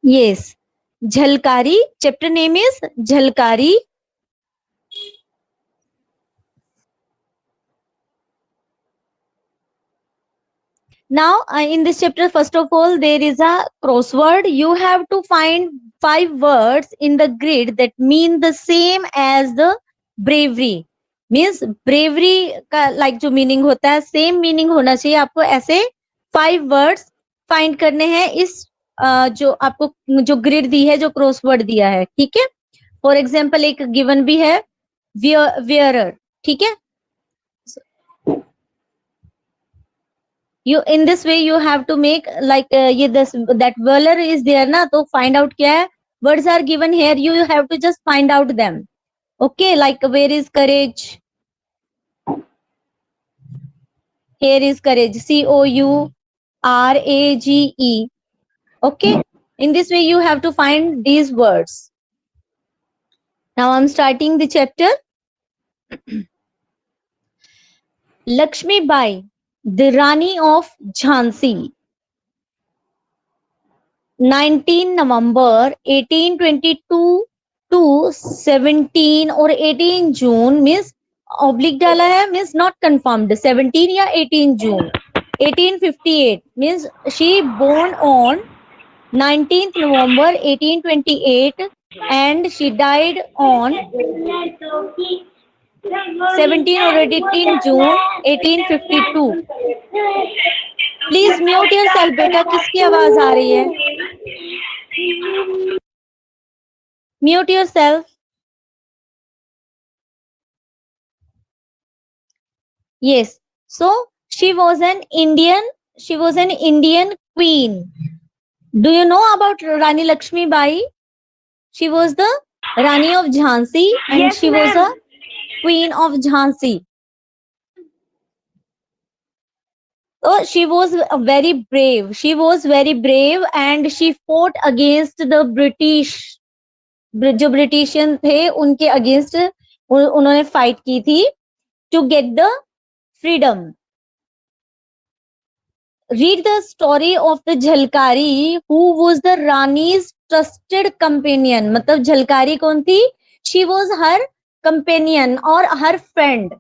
Yes, Jhalkari. Chapter name is Jhalkari. Now, in this chapter, first of all, there is a crossword. You have to find 5 words in the grid that mean the same as the bravery. Means bravery का like जो meaning होता है, same meaning होना चाहिए. आपको ऐसे 5 words find करने हैं इस जो आपको जो grid दी है, जो crossword दिया है, ठीक है. For example, एक given भी है wearer, ठीक है. You in this way you have to make like ये this that wearer is there ना, तो find out क्या है. Words are given here, you have to just find out them. Okay, like where is courage? Here is courage, COURAGE. Okay, in this way you have to find these words. Now I'm starting the chapter. Lakshmi Bai, the Rani of Jhansi, 19 November 1822 to 17 or 18 June means oblique डाला है, means not confirmed, 17 या 18 June 1858 means she born on 19th November 1828 and she died on 17 or 18 June 1852. Please mute yourself बेटा, किसकी आवाज आ रही है? Mute yourself. Yes, so she was an Indian queen. Do you know about Rani Lakshmi Bai? She was the Rani of Jhansi and yes, she was a queen of Jhansi. So she was very brave. She was very brave and she fought against the British. जो ब्रिटिशियन थे उनके against उन्होंने fight की थी to get the freedom. Read the story of the Jhalkari who was the Rani's trusted companion. मतलब झलकारी कौन थी? She was her companion और her friend.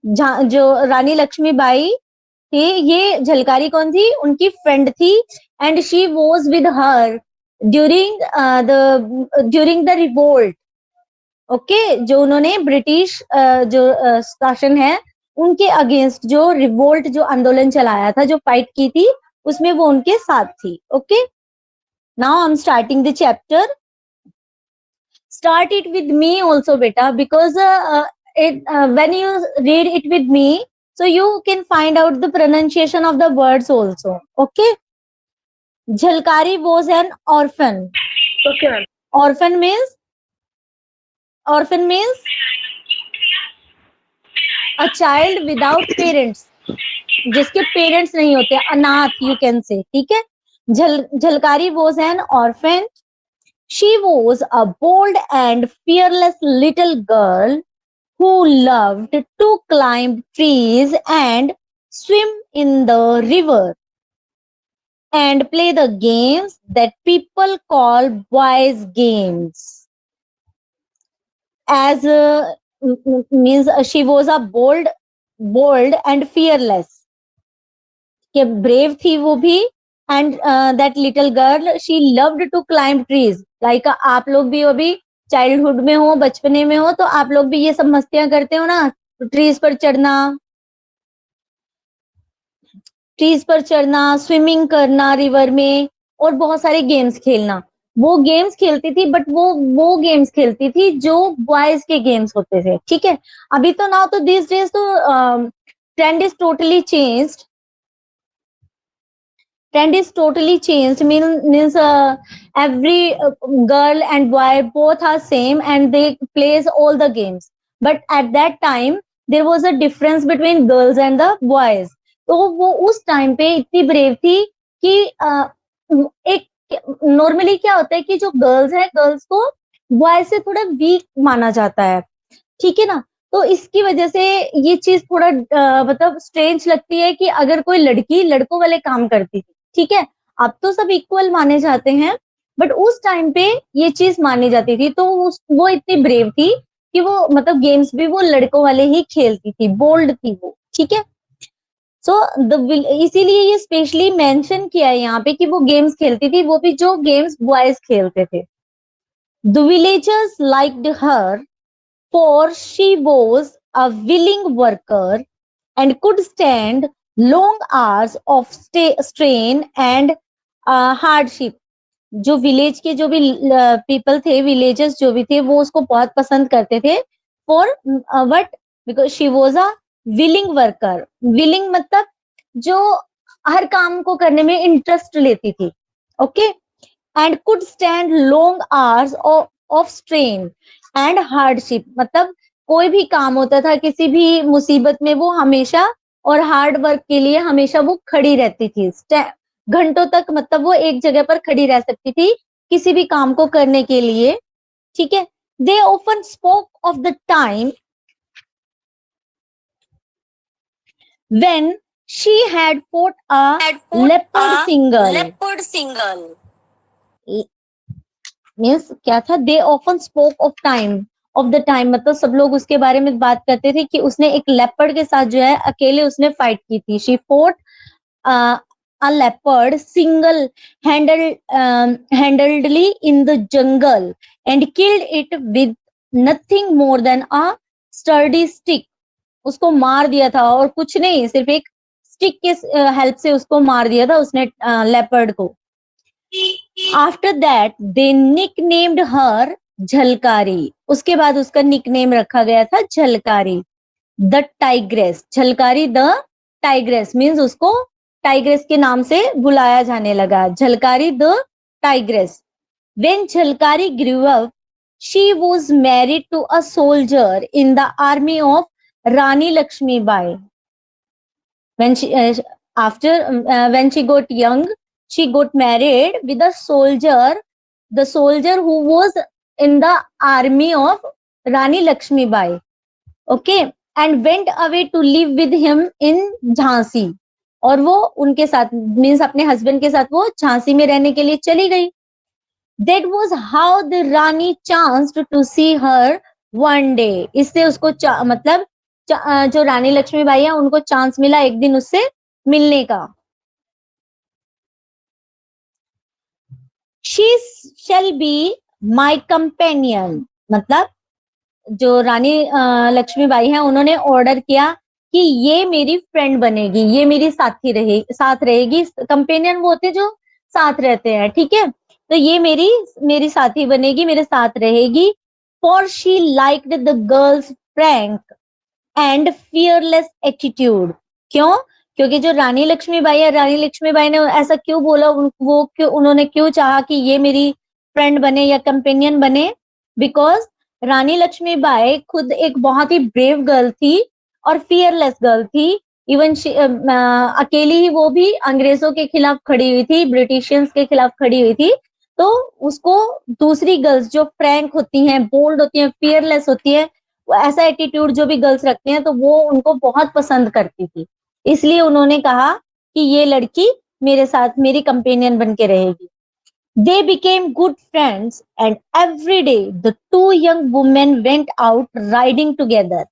जो रानी लक्ष्मी बाई थी, ये झलकारी कौन थी? उनकी फ्रेंड थी. And she was with her during the revolt. Okay, जो उन्होंने ब्रिटिश जो शासन है उनके अगेंस्ट जो रिवोल्ट जो आंदोलन चलाया था, जो फाइट की थी, उसमें वो उनके साथ थी. Okay, now I am starting the chapter. Start it with me also बेटा, because when you read it with me, so you can find out the pronunciation of the words also. Okay, Jhalkari was an orphan. Okay, orphan means a child without parents, जिसके parents नहीं होते, अनाथ you can say. ठीक है, Jhalkari was an orphan. She was a bold and fearless little girl who loved to climb trees and swim in the river and play the games that people call boys games. As means she was a bold and fearless. कि brave थी वो भी. And that little girl, she loved to climb trees. Like आप लोग भी अभी childhood में हो, बचपने में हो, तो आप लोग भी ये सब मस्तियां करते हो ना, ट्रीज पर चढ़ना, स्विमिंग करना रिवर में, और बहुत सारे गेम्स खेलना. वो गेम्स खेलती थी, बट वो गेम्स खेलती थी जो बॉयज के गेम्स होते थे. ठीक है, अभी तो नाउ तो दिस डेज तो trend is totally changed. Trend is totally changed. Means every girl and boy both are same and they plays all the games. But at that time there was a difference between girls and the boys. तो वो उस time पे इतनी brave थी कि एक normally क्या होता है कि जो गर्ल्स है, गर्ल्स को बॉय से थोड़ा वीक माना जाता है. ठीक है ना, तो इसकी वजह से ये चीज थोड़ा मतलब स्ट्रेंज लगती है कि अगर कोई लड़की लड़कों वाले काम करती थी. ठीक है, अब तो सब इक्वल माने जाते हैं, बट उस टाइम पे ये चीज मानी जाती थी। तो वो इतनी ब्रेव थी कि वो मतलब गेम्स भी वो लड़कों वाले ही खेलती थी, बोल्ड थी वो, ठीक है। सो इसीलिए ये स्पेशली मेंशन किया है यहाँ पे कि वो गेम्स खेलती थी, वो भी जो गेम्स बॉयज खेलते थे। The villagers liked her for she was a willing worker and could stand long hours of strain and hardship. जो विलेज के जो भी पीपल थे, विलेजर्स जो भी थे, वो उसको बहुत पसंद करते थे for but because she was a willing worker. Willing मतलब जो हर काम को करने में इंटरेस्ट लेती थी, okay. And could stand long hours of strain and hardship, मतलब कोई भी काम होता था, किसी भी मुसीबत में वो हमेशा, और हार्ड वर्क के लिए हमेशा वो खड़ी रहती थी, घंटों तक, मतलब वो एक जगह पर खड़ी रह सकती थी किसी भी काम को करने के लिए, ठीक है। They often spoke of the time when she had fought a leopard single means क्या था, they often spoke of the time, मतलब सब लोग उसके बारे में बात करते थे कि उसने एक लेपर्ड के साथ जो है अकेले उसने फाइट की थी। She fort a leopard single handedly in the jungle and killed it with nothing more than a sturdy stick. उसको मार दिया था, और कुछ नहीं, सिर्फ एक स्टिक के हेल्प से उसको मार दिया था उसने लेपर्ड को। After that they nicknamed her Jhalkari, उसके बाद उसका निकनेम रखा गया था Jhalkari, the tigress. Jhalkari the tigress means उसको टाइग्रेस के नाम से बुलाया जाने लगा, Jhalkari the tigress. When Jhalkari grew up she was married to a soldier in the army of Rani Lakshmibai. when she when she got young, she got married with a soldier, the soldier who was in the army of Rani Lakshmibai, okay, and went away to live with him in Jhansi, और वो उनके साथ means अपने husband के साथ वो झांसी में रहने के लिए चली गई। That was how the Rani chanced to see her one day. इससे उसको मतलब जो रानी लक्ष्मीबाई है उनको चांस मिला एक दिन उससे मिलने का। She shall be my companion, मतलब जो रानी लक्ष्मीबाई है उन्होंने ऑर्डर किया कि ये मेरी फ्रेंड बनेगी, ये मेरी साथ रहेगी। कंपेनियन वो होते जो साथ रहते हैं, ठीक है। तो ये मेरी साथी बनेगी, मेरे साथ रहेगी। For she liked the girls Frank and fearless attitude. क्यों? क्योंकि जो रानी लक्ष्मीबाई है, रानी लक्ष्मीबाई ने ऐसा क्यों बोला, उन्होंने क्यों चाहा कि ये मेरी फ्रेंड बने या कंपेनियन बने? बिकॉज रानी लक्ष्मीबाई खुद एक बहुत ही ब्रेव गर्ल थी और फियरलेस गर्ल थी। इवन अकेली ही वो भी अंग्रेजों के खिलाफ खड़ी हुई थी, ब्रिटिशियंस के खिलाफ खड़ी हुई थी। तो उसको दूसरी गर्ल्स जो फ्रैंक होती हैं, बोल्ड होती हैं, फियरलेस होती है, ऐसा एटीट्यूड जो भी गर्ल्स रखते हैं, तो वो उनको बहुत पसंद करती थी। इसलिए उन्होंने कहा कि ये लड़की मेरे साथ मेरी कंपेनियन बन के रहेगी। They became good friends and every day the two young women went out riding together.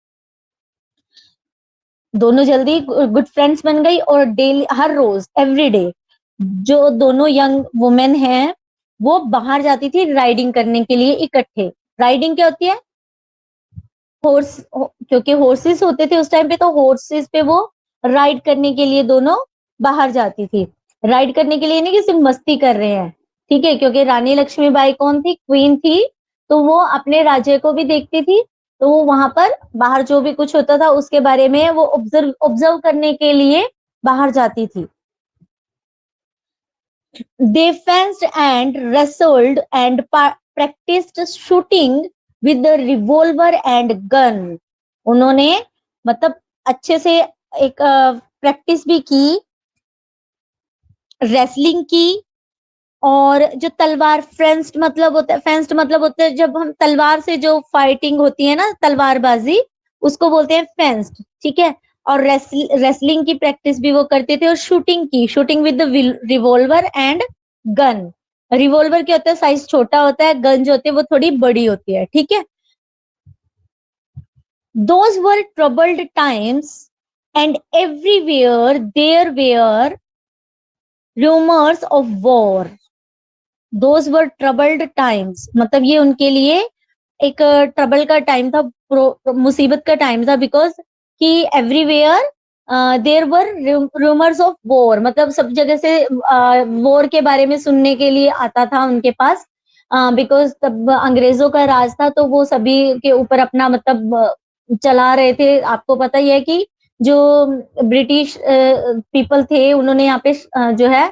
दोनों जल्दी गुड फ्रेंड्स बन गई और डेली हर रोज एवरी डे जो दोनों यंग वुमेन हैं वो बाहर जाती थी राइडिंग करने के लिए इकट्ठे। राइडिंग क्या होती है? हॉर्स, क्योंकि हॉर्सेस होते थे उस टाइम पे, तो हॉर्सेस पे वो राइड करने के लिए दोनों बाहर जाती थी। राइड करने के लिए नहीं कि सिर्फ मस्ती कर रहे हैं, ठीक है, क्योंकि रानी लक्ष्मीबाई कौन थी? क्वीन थी, तो वो अपने राज्य को भी देखती थी। तो वो वहां पर बाहर जो भी कुछ होता था उसके बारे में वो ऑब्जर्व करने के लिए बाहर जाती थी। They fenced and wrestled and practiced shooting with the revolver and gun. उन्होंने मतलब अच्छे से एक प्रैक्टिस भी की, रेसलिंग की, और जो तलवार फेंस्ड मतलब होता है जब हम तलवार से जो फाइटिंग होती है ना, तलवारबाजी, उसको बोलते हैं फेंस्ड, ठीक है। और रेसलिंग की प्रैक्टिस भी वो करते थे, और shooting with the revolver and gun. Revolver क्या होता है, साइज छोटा होता है, गन जो होती है वो थोड़ी बड़ी होती है, ठीक है। Those were troubled times and everywhere there were rumors of war. Those were troubled times, मतलब ये उनके लिए एक ट्रबल का टाइम था, मुसीबत का टाइम था, बिकॉज कि everywhere there were rumours of war, मतलब सब जगह से वॉर के बारे में सुनने के लिए आता था उनके पास, बिकॉज तब अंग्रेजों का राज था, तो वो सभी के ऊपर अपना मतलब चला रहे थे। आपको पता ही है कि जो ब्रिटिश पीपल थे, उन्होंने यहाँ पे जो है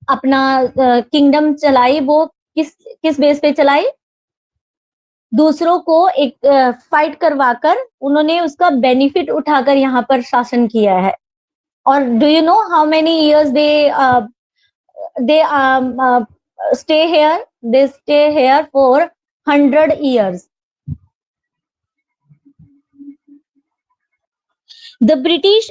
अपना किंगडम चलाई, वो किस किस बेस पे चलाई, दूसरों को एक फाइट करवाकर उन्होंने उसका बेनिफिट उठाकर यहाँ पर शासन किया है। और do you know how many years they stay here for 100 years. The British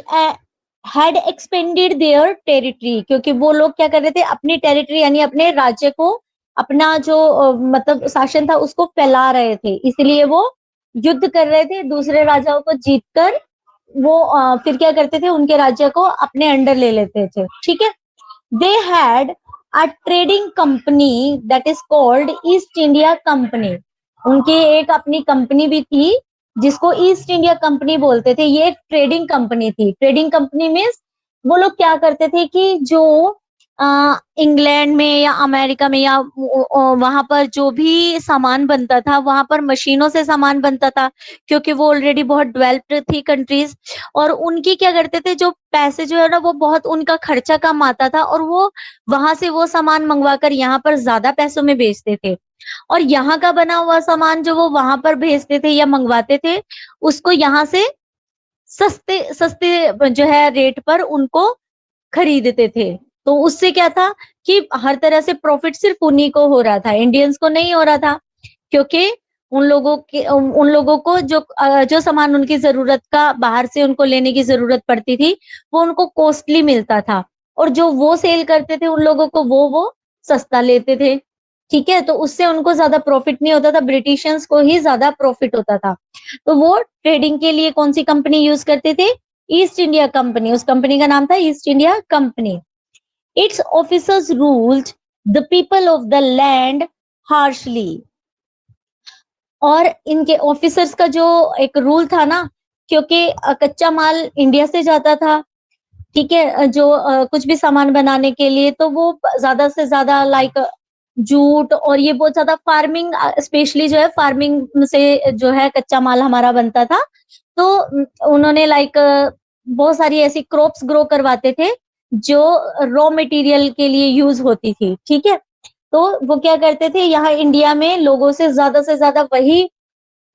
had expanded their territory, क्योंकि वो लोग क्या कर रहे थे, अपनी टेरिटरी यानी अपने राज्य को, अपना जो मतलब शासन था उसको फैला रहे थे, इसलिए वो युद्ध कर रहे थे, दूसरे राजाओं को जीतकर वो फिर क्या करते थे, उनके राज्य को अपने अंडर ले लेते थे, ठीक है। They had a trading company that is called East India Company. उनकी एक अपनी कंपनी भी थी जिसको ईस्ट इंडिया कंपनी बोलते थे। ये एक ट्रेडिंग कंपनी थी। ट्रेडिंग कंपनी मीन्स वो लोग क्या करते थे कि जो इंग्लैंड में या अमेरिका में या वहां पर जो भी सामान बनता था, वहां पर मशीनों से सामान बनता था, क्योंकि वो ऑलरेडी बहुत डेवलप्ड थी कंट्रीज, और उनकी क्या करते थे, जो पैसे जो है ना वो बहुत उनका खर्चा कम आता था, और वो वहां से वो सामान मंगवाकर यहाँ पर ज्यादा पैसों में बेचते थे, और यहाँ का बना हुआ सामान जो वो वहां पर भेजते थे या मंगवाते थे, उसको यहाँ से सस्ते सस्ते जो है रेट पर उनको खरीदते थे। तो उससे क्या था कि हर तरह से प्रॉफिट सिर्फ उन्हीं को हो रहा था, इंडियंस को नहीं हो रहा था, क्योंकि उन लोगों को जो सामान उनकी जरूरत का बाहर से उनको लेने की जरूरत पड़ती थी, वो उनको कॉस्टली मिलता था, और जो वो सेल करते थे उन लोगों को वो सस्ता लेते थे, ठीक है। तो उससे उनको ज्यादा प्रॉफिट नहीं होता था, ब्रिटिशियंस को ही ज्यादा प्रॉफिट होता था। तो वो ट्रेडिंग के लिए कौन सी कंपनी यूज करते थे, ईस्ट इंडिया कंपनी। उस कंपनी का नाम था east India company. It's officers ruled the people of the land harshly. और इनके ऑफिसर्स का जो एक रूल था ना, क्योंकि कच्चा माल इंडिया से जाता था, ठीक है, जो कुछ भी सामान बनाने के लिए, तो वो ज्यादा से ज्यादा लाइक जूट, और ये बहुत ज्यादा फार्मिंग, स्पेशली जो है फार्मिंग से जो है कच्चा माल हमारा बनता था। तो उन्होंने लाइक बहुत सारी ऐसी क्रॉप्स ग्रो करवाते थे जो रॉ मटेरियल के लिए यूज होती थी, ठीक है। तो वो क्या करते थे, यहाँ इंडिया में लोगों से ज्यादा वही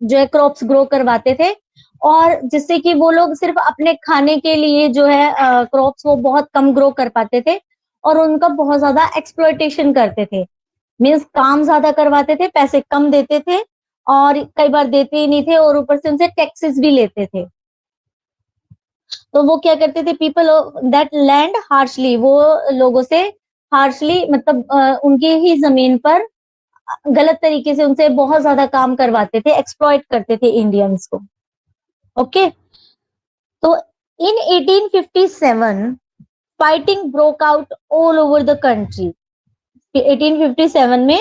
जो है क्रॉप्स ग्रो करवाते थे, और जिससे कि वो लोग सिर्फ अपने खाने के लिए जो है क्रॉप्स वो बहुत कम ग्रो कर पाते थे, और उनका बहुत ज्यादा एक्सप्लॉयटेशन करते थे। मीन्स काम ज्यादा करवाते थे, पैसे कम देते थे, और कई बार देते ही नहीं थे, और ऊपर से उनसे टैक्सेस भी लेते थे। तो वो क्या करते थे, पीपल दैट लैंड हार्शली, वो लोगों से हार्शली मतलब उनके ही जमीन पर गलत तरीके से उनसे बहुत ज्यादा काम करवाते थे, एक्सप्लॉइट करते थे इंडियंस को। ओके, तो इन 1857 fighting broke out all over the country. 1857 में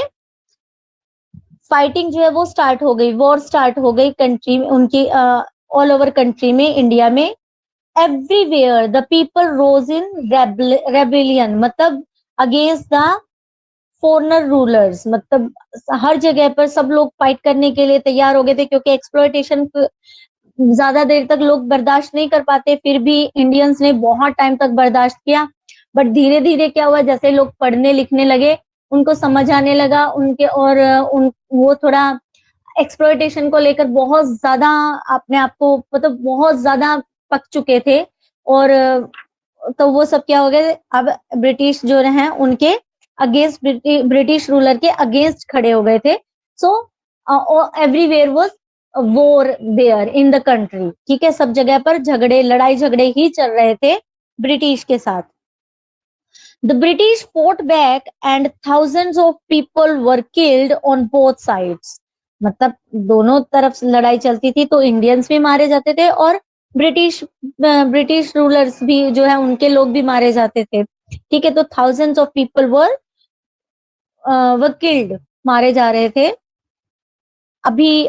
फाइटिंग जो है वो स्टार्ट हो गई, वॉर स्टार्ट हो गई कंट्री में, उनकी ऑल ओवर कंट्री में, इंडिया में। Everywhere the people rose in rebellion, मतलब अगेंस्ट द फॉरेनर रूलर्स, मतलब हर जगह पर सब लोग फाइट करने के लिए तैयार हो गए थे, क्योंकि एक्सप्लॉयटेशन ज्यादा देर तक लोग बर्दाश्त नहीं कर पाते। फिर भी इंडियंस ने बहुत टाइम तक बर्दाश्त किया, बट धीरे धीरे क्या हुआ, जैसे लोग पढ़ने लिखने लगे, उनको समझ आने लगा उनके, और वो थोड़ा एक्सप्लॉयटेशन को लेकर बहुत ज्यादा अपने आप को मतलब बहुत ज्यादा पक चुके थे, और तो वो सब क्या हो गए, अब ब्रिटिश जो हैं उनके अगेंस्ट, ब्रिटिश रूलर के अगेंस्ट खड़े हो गए थे। So everywhere was war there in the country, ठीक है, सब जगह पर झगड़े लड़ाई झगड़े ही चल रहे थे ब्रिटिश के साथ। The British fought back and thousands of people were killed on both sides, मतलब दोनों तरफ लड़ाई चलती थी तो इंडियंस भी मारे जाते थे और ब्रिटिश रूलर्स भी जो है उनके लोग भी मारे जाते थे, ठीक है। तो thousands of people were killed, मारे जा रहे थे। अभी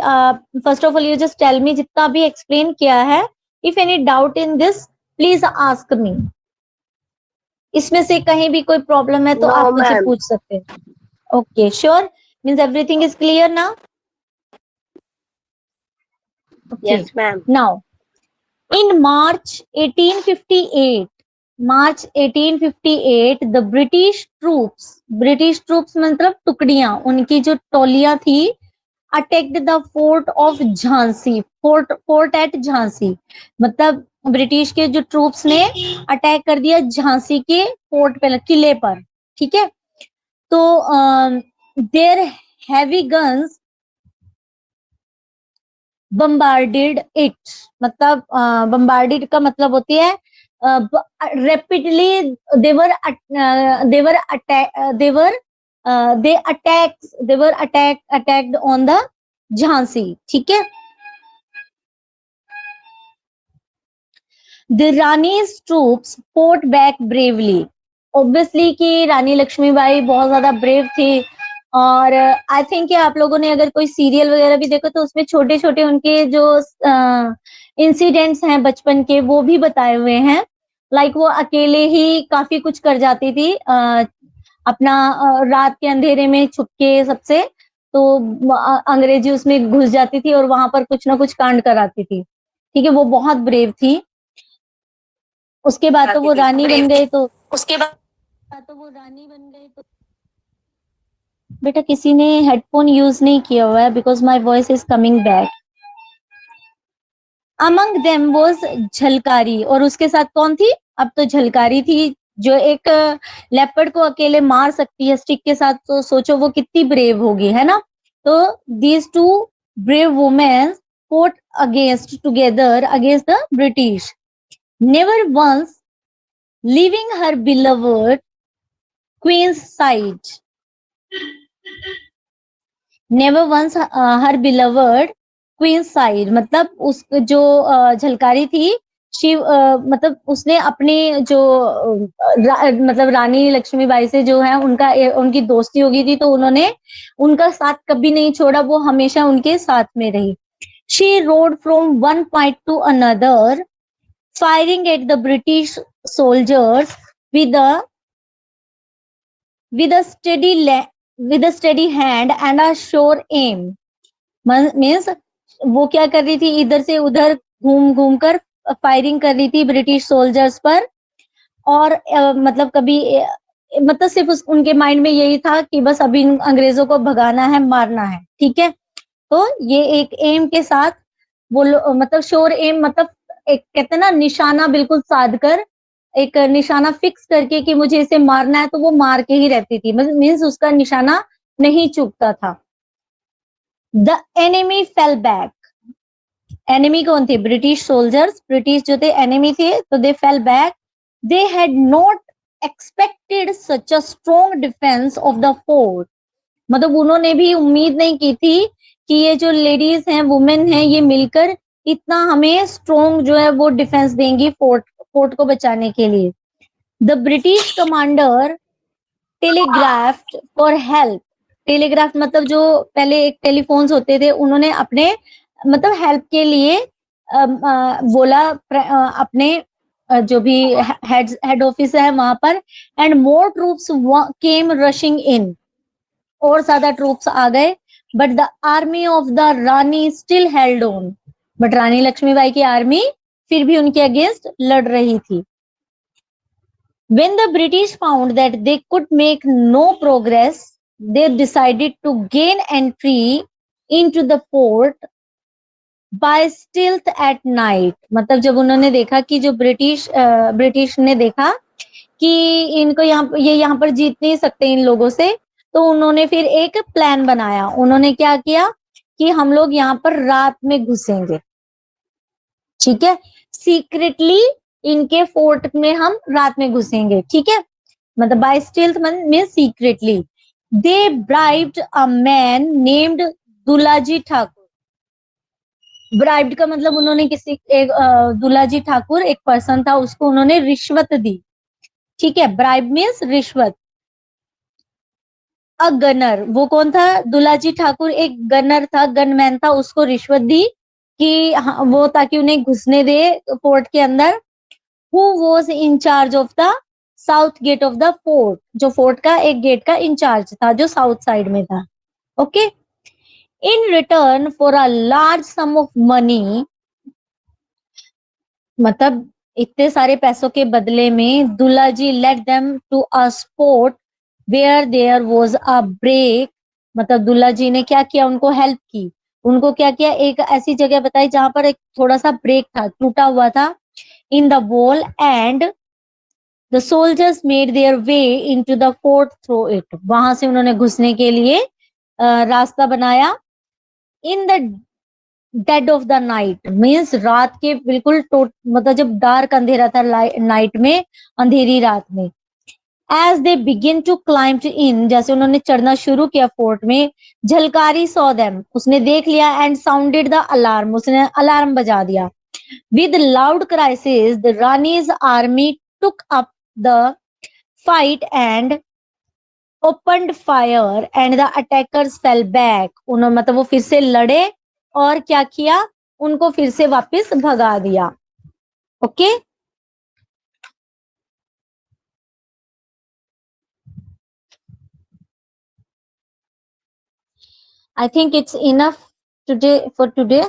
first of all you just tell me, जितना भी एक्सप्लेन किया है, if any doubt in this please ask me. इसमें से कहीं भी कोई प्रॉब्लम है तो आप मुझे पूछ सकते हैं। Okay, sure, means everything is clear now? Yes, ma'am. Now, in March 1858, the British troops मतलब टुकड़ियां, उनकी जो टोलियां थी, attacked the fort of Jhansi, fort eight Jhansi, मतलब ब्रिटिश के जो ट्रूप्स ने अटैक कर दिया झांसी के फोर्ट पे, किले पर, ठीक है। तो there heavy guns bombarded it, मतलब बम्बार्डेड का मतलब होती है rapidly they were attacked on the Jhansi, ठीक है। The Rani's troops fought back bravely, obviously कि रानी लक्ष्मीबाई बहुत ज्यादा ब्रेव थी। और आई थिंक आप लोगों ने अगर कोई सीरियल वगैरह भी देखो तो उसमें छोटे छोटे उनके जो इंसिडेंट्स हैं बचपन के वो भी बताए हुए हैं। लाइक वो अकेले ही काफी कुछ कर जाती थी, अपना रात के अंधेरे में छुप के सबसे, तो अंग्रेजी उसमें घुस जाती थी और वहां पर कुछ ना कुछ कांड कराती थी, ठीक है। वो बहुत ब्रेव थी। उसके बाद तो वो रानी बन गए, तो बेटा किसी ने हेडफोन यूज नहीं किया हुआ है, because my voice is coming back. Among them was Jhalkari, और उसके साथ कौन थी? अब तो झलकारी थी, जो एक लेपर्ड को अकेले मार सकती है स्टिक के साथ, तो सोचो वो कितनी ब्रेव होगी, है ना। तो these two brave women fought together against the British, never once leaving her beloved queen's side, never once her beloved queen's side, मतलब उस जो झलकारी थी शिव, मतलब उसने अपनी जो मतलब रानी लक्ष्मीबाई से जो है उनकी दोस्ती हो गई थी, तो उन्होंने उनका साथ कभी नहीं छोड़ा, वो हमेशा उनके साथ में रही। She rode from one point to another, firing at the British soldiers with a steady hand and a sure aim. Means वो क्या कर रही थी, इधर से उधर घूम कर फायरिंग कर रही थी ब्रिटिश सोल्जर्स पर, और मतलब कभी मतलब सिर्फ उनके माइंड में यही था कि बस अभी अंग्रेजों को भगाना है, मारना है, ठीक है। तो ये एक एम के साथ वो मतलब श्योर एम, मतलब एक कहते हैं ना निशाना बिल्कुल साध कर, एक निशाना फिक्स करके कि मुझे इसे मारना है, तो वो मार के ही रहती थी, मीन्स उसका निशाना नहीं चूकता था। The enemy fell back, enemy कौन थे? ब्रिटिश सोल्जर्स, ब्रिटिश जो थे एनिमी थे, तो they fell back. They had not expected such a strong defence of the fort, मतलब उन्होंने भी उम्मीद नहीं की थी कि ये जो लेडीज हैं, वुमेन हैं, ये मिलकर इतना हमें स्ट्रॉन्ग जो है वो डिफेंस देंगी फोर्ट को बचाने के लिए। The British commander telegraphed for help, telegraph मतलब जो पहले एक टेलीफोन्स होते थे, उन्होंने अपने मतलब हेल्प के लिए बोला अपने जो भी हेड ऑफिस है वहां पर, and more troops came rushing in, और ज्यादा ट्रूप्स आ गए, but the army of the Rani still held on, but Rani Lakshmibai की आर्मी फिर भी उनके अगेंस्ट लड़ रही थी। When the British found that they could make no progress, they decided to gain entry into the fort by stealth at night, मतलब जब उन्होंने देखा कि जो ब्रिटिश ने देखा कि इनको यहाँ पर जीत नहीं सकते इन लोगों से, तो उन्होंने फिर एक प्लान बनाया। उन्होंने क्या किया कि हम लोग यहाँ पर रात में घुसेंगे, ठीक है, सीक्रेटली इनके फोर्ट में हम रात में घुसेंगे, ठीक है, मतलब बाय स्टील्थ में secretly. They bribed a man named Dulaji Thakur. Bribed का मतलब उन्होंने किसी एक दुलाजी ठाकुर एक पर्सन था, उसको उन्होंने रिश्वत दी, ठीक है, ब्राइब मीन्स रिश्वत। अ गनर, वो कौन था, दुलाजी ठाकुर एक गनर था, गनमैन था, उसको रिश्वत दी कि वो ताकि उन्हें घुसने दे फोर्ट के अंदर। Who was in charge of the south gate of the fort, जो फोर्ट का एक गेट का इंचार्ज था जो साउथ साइड में था, okay. In return for a large sum of money, मतलब इतने सारे पैसों के बदले में Dulaji let them to a spot where there was a break, मतलब दुलाजी ने क्या किया, उनको हेल्प की, उनको क्या किया, एक ऐसी जगह बताई जहां पर एक थोड़ा सा ब्रेक था, टूटा हुआ था in the wall, and the soldiers made their way into the fort through it, वहां से उन्होंने घुसने के लिए रास्ता बनाया। In the dead of the night means रात के बिल्कुल मतलब जब डार्क अंधेरा था, नाइट में, अंधेरी रात में। As they begin to climb in, जैसे उन्होंने चढ़ना शुरू किया फोर्ट में, झलकारी सॉ देम, उसने देख लिया, एंड साउंडेड द अलार्म, उसने अलार्म बजा दिया। With loud crisis the Rani's army took up the fight and opened fire and the attackers fell back, उन्होंने मतलब वो फिर से लड़े और क्या किया, उनको फिर से वापस भगा दिया, okay. I think it's enough today for today.